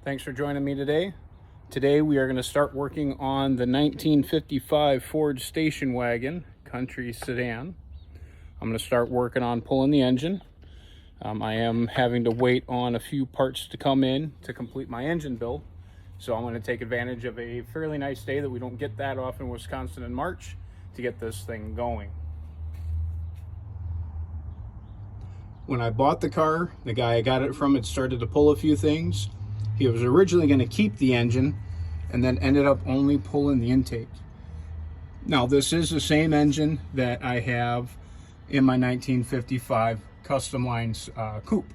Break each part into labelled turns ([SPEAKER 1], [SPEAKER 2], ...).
[SPEAKER 1] Thanks for joining me today. Today we are going to start working on the 1955 Ford station wagon country sedan. I'm going to start working on pulling the engine. I am having to wait on a few parts to come in to complete my engine build. So I'm going to take advantage of a fairly nice day that we don't get that often in Wisconsin in March to get this thing going. When I bought the car, the guy I got it from had started to pull a few things. He was originally going to keep the engine and then ended up only pulling the intake. Now, this is the same engine that I have in my 1955 Custom Lines coupe.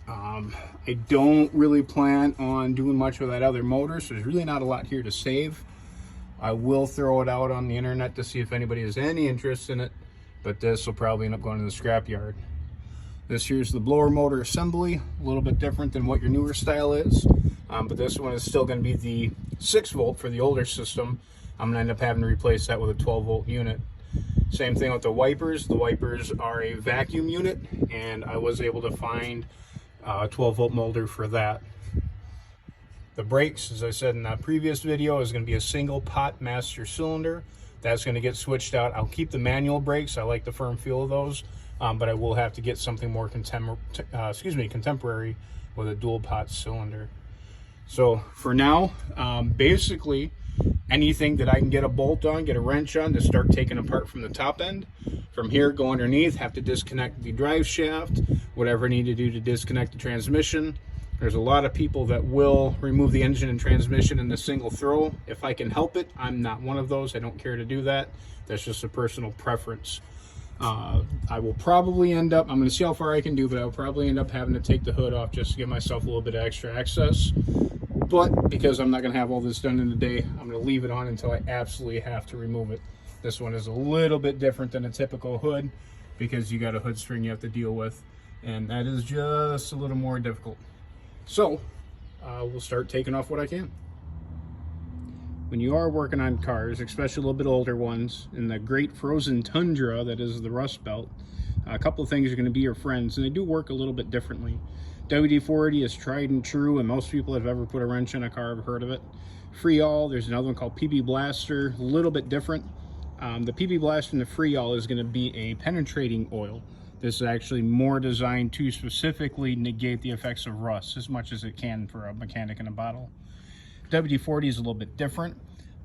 [SPEAKER 1] I don't really plan on doing much with that other motor, so there's really not a lot here to save. I will throw it out on the internet to see if anybody has any interest in it, but this will probably end up going to the scrapyard. This here's the blower motor assembly, a little bit different than what your newer style is, but this one is still going to be the 6 volt for the older system. I'm going to end up having to replace that with a 12 volt unit. Same thing with the wipers. The wipers are a vacuum unit, and I was able to find a 12 volt molder for that. The brakes, as I said in that previous video, is going to be a single pot master cylinder. That's going to get switched out. I'll keep the manual brakes. I like the firm feel of those. But I will have to get something more contemporary with a dual pot cylinder. So for now, basically anything that I can get a bolt on, get a wrench on to start taking apart from the top end. From here, go underneath, have to disconnect the drive shaft, whatever I need to do to disconnect the transmission. There's a lot of people that will remove the engine and transmission in a single throw. If I can help it, I'm not one of those. I don't care to do that. That's just a personal preference. I will probably end up, I'm going to see how far I can do, but I'll probably end up having to take the hood off just to give myself a little bit of extra access. But because I'm not going to have all this done in a day, I'm going to leave it on until I absolutely have to remove it. This one is a little bit different than a typical hood because you got a hood string you have to deal with, and that is just a little more difficult. So we'll start taking off what I can. When you are working on cars, especially a little bit older ones, in the great frozen tundra that is the Rust Belt, a couple of things are going to be your friends, and they do work a little bit differently. WD-40 is tried and true, and most people that have ever put a wrench in a car have heard of it. Freol, there's another one called PB Blaster, a little bit different. The PB Blaster and the Freol is going to be a penetrating oil. This is actually more designed to specifically negate the effects of rust as much as it can for a mechanic in a bottle. WD-40 is a little bit different.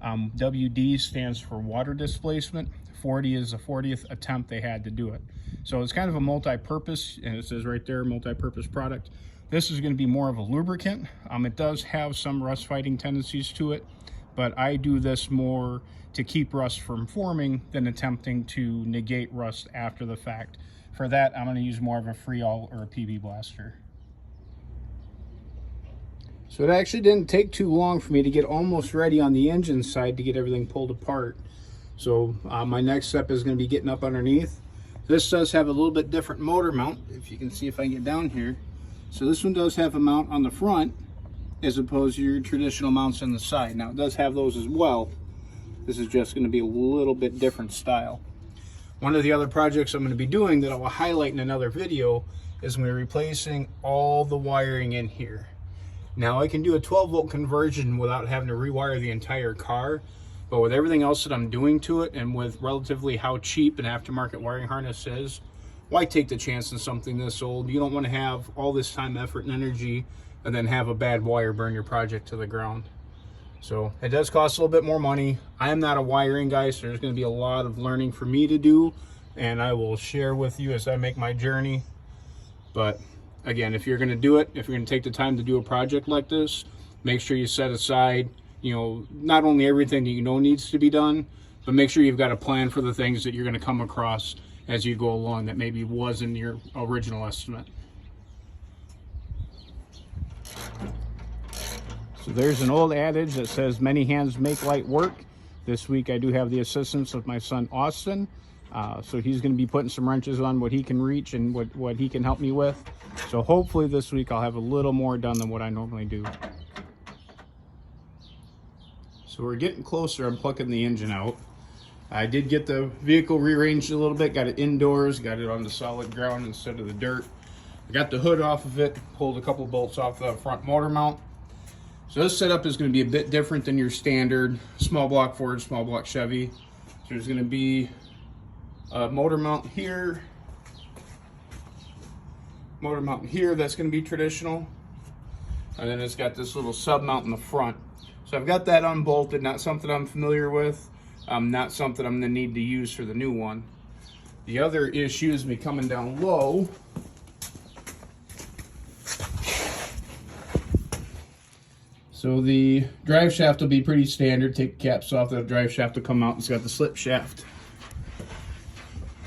[SPEAKER 1] WD stands for water displacement. 40 is the 40th attempt they had to do it. So it's kind of a multi-purpose, and it says right there, multi-purpose product. This is going to be more of a lubricant. It does have some rust fighting tendencies to it, but I do this more to keep rust from forming than attempting to negate rust after the fact. For that, I'm going to use more of a Freol or a PB Blaster. So it actually didn't take too long for me to get almost ready on the engine side to get everything pulled apart. So my next step is going to be getting up underneath. This does have a little bit different motor mount, if you can see if I can get down here. So this one does have a mount on the front as opposed to your traditional mounts on the side. Now it does have those as well. This is just going to be a little bit different style. One of the other projects I'm going to be doing that I will highlight in another video is I'm going to be replacing all the wiring in here. Now I can do a 12 volt conversion without having to rewire the entire car, but with everything else that I'm doing to it and with relatively how cheap an aftermarket wiring harness is, why take the chance on something this old? You don't want to have all this time, effort, and energy and then have a bad wire burn your project to the ground. So it does cost a little bit more money. I am not a wiring guy, so there's going to be a lot of learning for me to do, and I will share with you as I make my journey. But again, if you're going to do it, if you're going to take the time to do a project like this, make sure you set aside, not only everything that you know needs to be done, but make sure you've got a plan for the things that you're going to come across as you go along that maybe wasn't your original estimate. So there's an old adage that says many hands make light work. This week I do have the assistance of my son Austin. So he's going to be putting some wrenches on what he can reach and what he can help me with. So hopefully this week I'll have a little more done than what I normally do. So we're getting closer. I'm plucking the engine out. I did get the vehicle rearranged a little bit, got it indoors, got it on the solid ground instead of the dirt. I got the hood off of it, pulled a couple bolts off the front motor mount. So this setup is going to be a bit different than your standard small block Ford, small block Chevy. So there's going to be a motor mount here, that's going to be traditional. And then it's got this little sub mount in the front. So I've got that unbolted, not something I'm familiar with, not something I'm going to need to use for the new one. The other issue is me coming down low. So the drive shaft will be pretty standard. Take the caps off, the drive shaft will come out. It's got the slip shaft.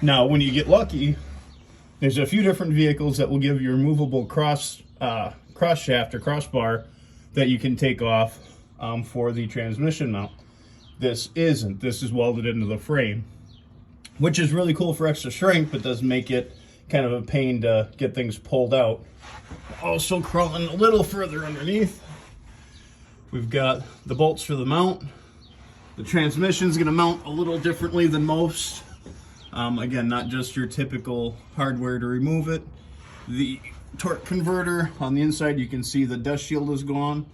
[SPEAKER 1] Now, when you get lucky, there's a few different vehicles that will give you a removable cross shaft or crossbar that you can take off for the transmission mount. This isn't. This is welded into the frame, which is really cool for extra strength, but does make it kind of a pain to get things pulled out. Also crawling a little further underneath, we've got the bolts for the mount. The transmission's going to mount a little differently than most. Again, not just your typical hardware to remove it. The torque converter on the inside, you can see the dust shield is gone.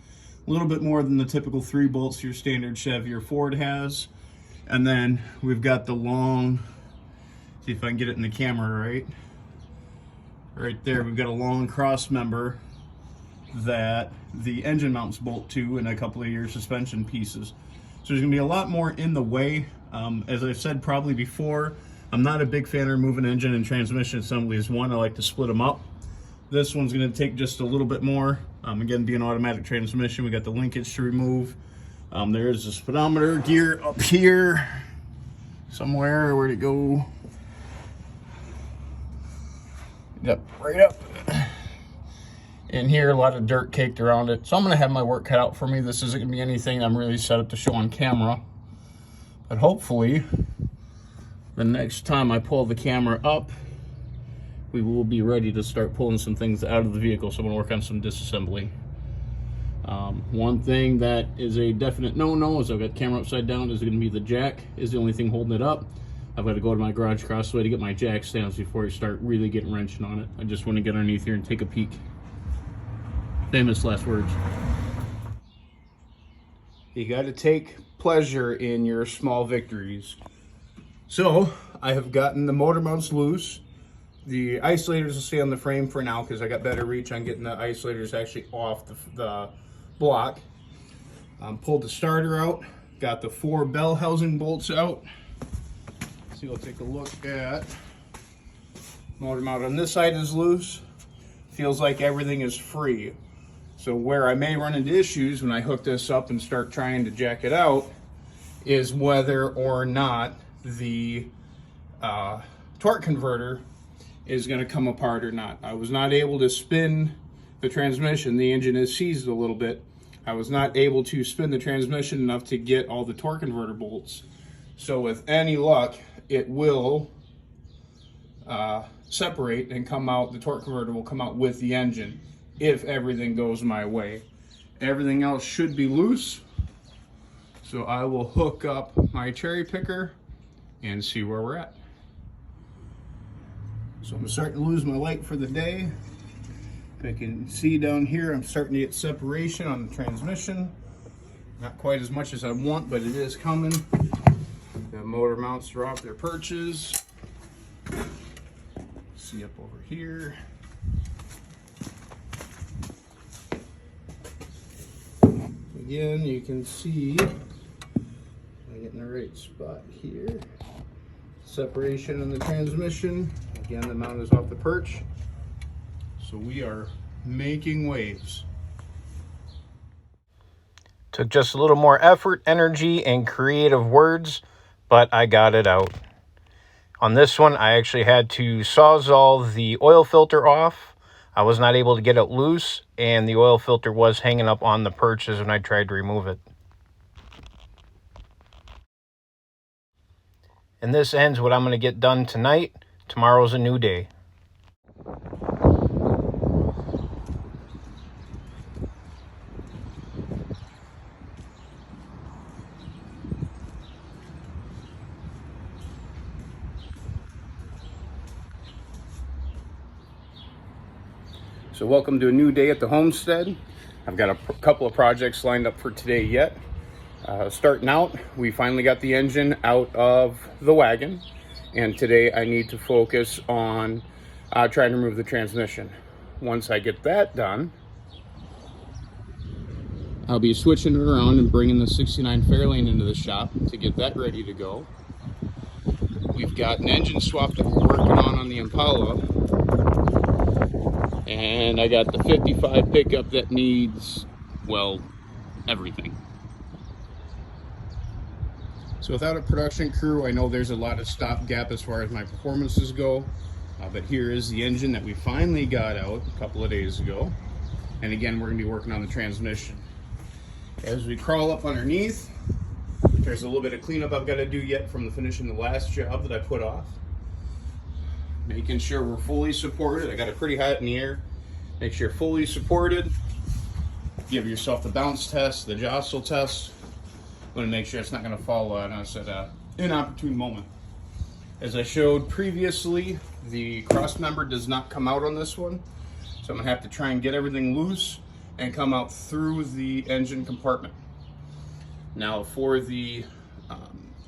[SPEAKER 1] A little bit more than the typical 3 bolts your standard Chevy or Ford has. And then we've got the long, see if I can get it in the camera right there, we've got a long cross member that the engine mounts bolt to and a couple of your suspension pieces. So there's gonna be a lot more in the way. As I've said probably before, I'm not a big fan of removing engine and transmission assemblies. One, I like to split them up. This one's gonna take just a little bit more. Again, being automatic transmission, we got the linkage to remove. There is a speedometer gear up here somewhere. Where'd it go? Yep, right up in here. A lot of dirt caked around it. So I'm gonna have my work cut out for me. This isn't gonna be anything I'm really set up to show on camera. But hopefully, the next time I pull the camera up, we will be ready to start pulling some things out of the vehicle. So I'm gonna work on some disassembly. One thing that is a definite no-no is I've got the camera upside down, is gonna be the jack is the only thing holding it up. I've got to go to my garage crossway to get my jack stands before I start really getting wrenching on it. I just want to get underneath here and take a peek. Famous last words. You got to take pleasure in your small victories. So I have gotten the motor mounts loose. The isolators will stay on the frame for now because I got better reach on getting the isolators actually off the block. Pulled the starter out. Got the 4 bell housing bolts out. So we'll take a look at motor mount on this side is loose. Feels like everything is free. So where I may run into issues when I hook this up and start trying to jack it out is whether or not the torque converter is going to come apart or not. I was not able to spin the transmission. The engine is seized a little bit. I was not able to spin the transmission enough to get all the torque converter bolts. So with any luck, it will separate and come out. The torque converter will come out with the engine if everything goes my way. Everything else should be loose. So I will hook up my cherry picker and see where we're at. So I'm starting to lose my light for the day. I can see down here, I'm starting to get separation on the transmission. Not quite as much as I want, but it is coming. The motor mounts are off their perches. See up over here. Again, you can see, I get in the right spot here. Separation in the transmission. Again, the mount is off the perch. So we are making waves. Took just a little more effort, energy, and creative words, but I got it out. On this one, I actually had to sawzall the oil filter off. I was not able to get it loose, and the oil filter was hanging up on the perches when I tried to remove it. And this ends what I'm going to get done tonight. Tomorrow's a new day. So welcome to a new day at the homestead. I've got a couple of projects lined up for today yet. Starting out, we finally got the engine out of the wagon, and today I need to focus on trying to remove the transmission. Once I get that done, I'll be switching it around and bringing the 69 Fairlane into the shop to get that ready to go. We've got an engine swap that we're working on the Impala, and I got the 55 pickup that needs, well, everything. So without a production crew, I know there's a lot of stopgap as far as my performances go, but here is the engine that we finally got out a couple of days ago. And again, we're going to be working on the transmission. As we crawl up underneath, there's a little bit of cleanup I've got to do yet from finishing the last job that I put off. Making sure we're fully supported. I got it pretty hot in the air. Make sure you're fully supported. Give yourself the bounce test, the jostle test. I'm going to make sure it's not going to fall on us at an inopportune moment. As I showed previously, the cross member does not come out on this one. So I'm going to have to try and get everything loose and come out through the engine compartment. Now for the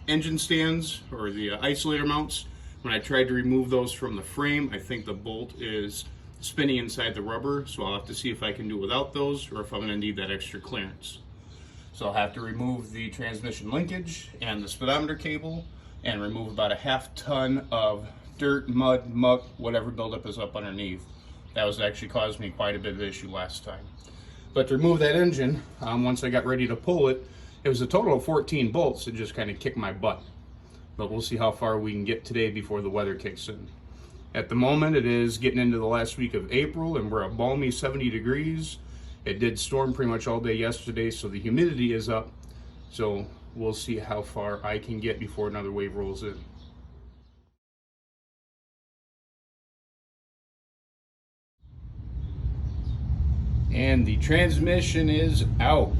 [SPEAKER 1] engine stands or the isolator mounts, when I tried to remove those from the frame, I think the bolt is spinning inside the rubber, so I'll have to see if I can do it without those or if I'm going to need that extra clearance. So I'll have to remove the transmission linkage and the speedometer cable and remove about a half ton of dirt, mud, muck, whatever buildup is up underneath. That was actually caused me quite a bit of issue last time. But to remove that engine, once I got ready to pull it, it was a total of 14 bolts that just kind of kicked my butt. But we'll see how far we can get today before the weather kicks in. At the moment, it is getting into the last week of April, and we're a balmy 70 degrees. It did storm pretty much all day yesterday, so the humidity is up. So we'll see how far I can get before another wave rolls in. And the transmission is out.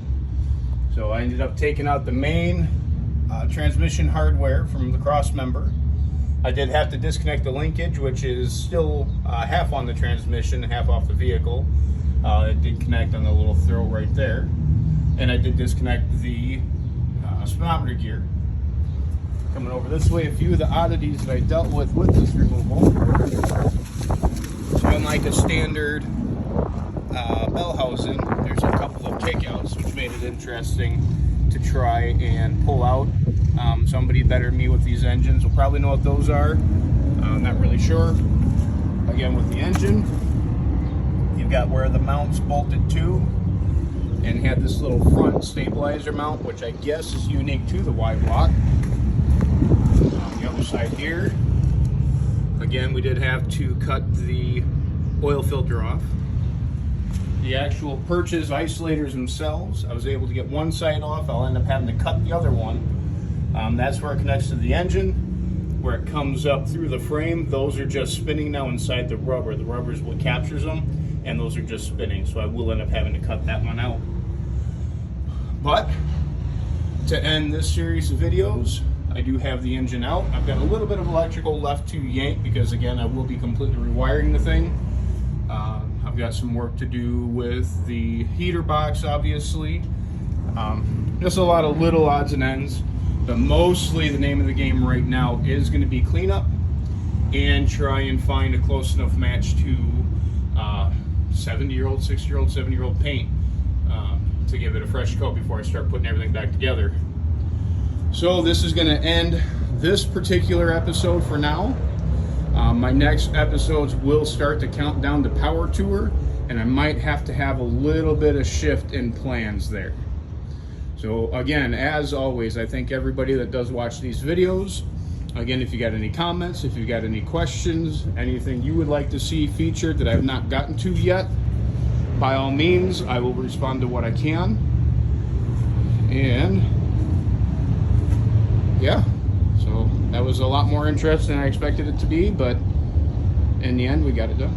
[SPEAKER 1] So I ended up taking out the main transmission hardware from the cross member. I did have to disconnect the linkage, which is still half on the transmission, half off the vehicle. It did connect on the little throw right there. And I did disconnect the speedometer gear. Coming over this way, a few of the oddities that I dealt with this removal. So unlike a standard bell housing, there's a couple of kickouts, which made it interesting to try and pull out. Somebody better than me with these engines will probably know what those are. I'm not really sure. Again, with the engine, you've got where the mount's bolted to, and had this little front stabilizer mount, which I guess is unique to the Y block. On the other side here, again, we did have to cut the oil filter off. The actual purchase isolators themselves, I was able to get one side off. I'll end up having to cut the other one. That's where it connects to the engine. Where it comes up through the frame, those are just spinning now inside the rubber. The rubber is what captures them, and those are just spinning. So I will end up having to cut that one out. But to end this series of videos, I do have the engine out. I've got a little bit of electrical left to yank because, again, I will be completely rewiring the thing. I've got some work to do with the heater box, obviously. Just a lot of little odds and ends, but mostly the name of the game right now is going to be cleanup and try and find a close enough match to 70-year-old, 60-year-old, 70-year-old paint to give it a fresh coat before I start putting everything back together. So this is going to end this particular episode for now. My next episodes will start to count down the power tour, and I might have to have a little bit of shift in plans there. So again, as always, I thank everybody that does watch these videos. Again, if you got any comments, if you got any questions, anything you would like to see featured that I've not gotten to yet, by all means, I will respond to what I can. And yeah, so that was a lot more interesting than I expected it to be, but in the end, we got it done.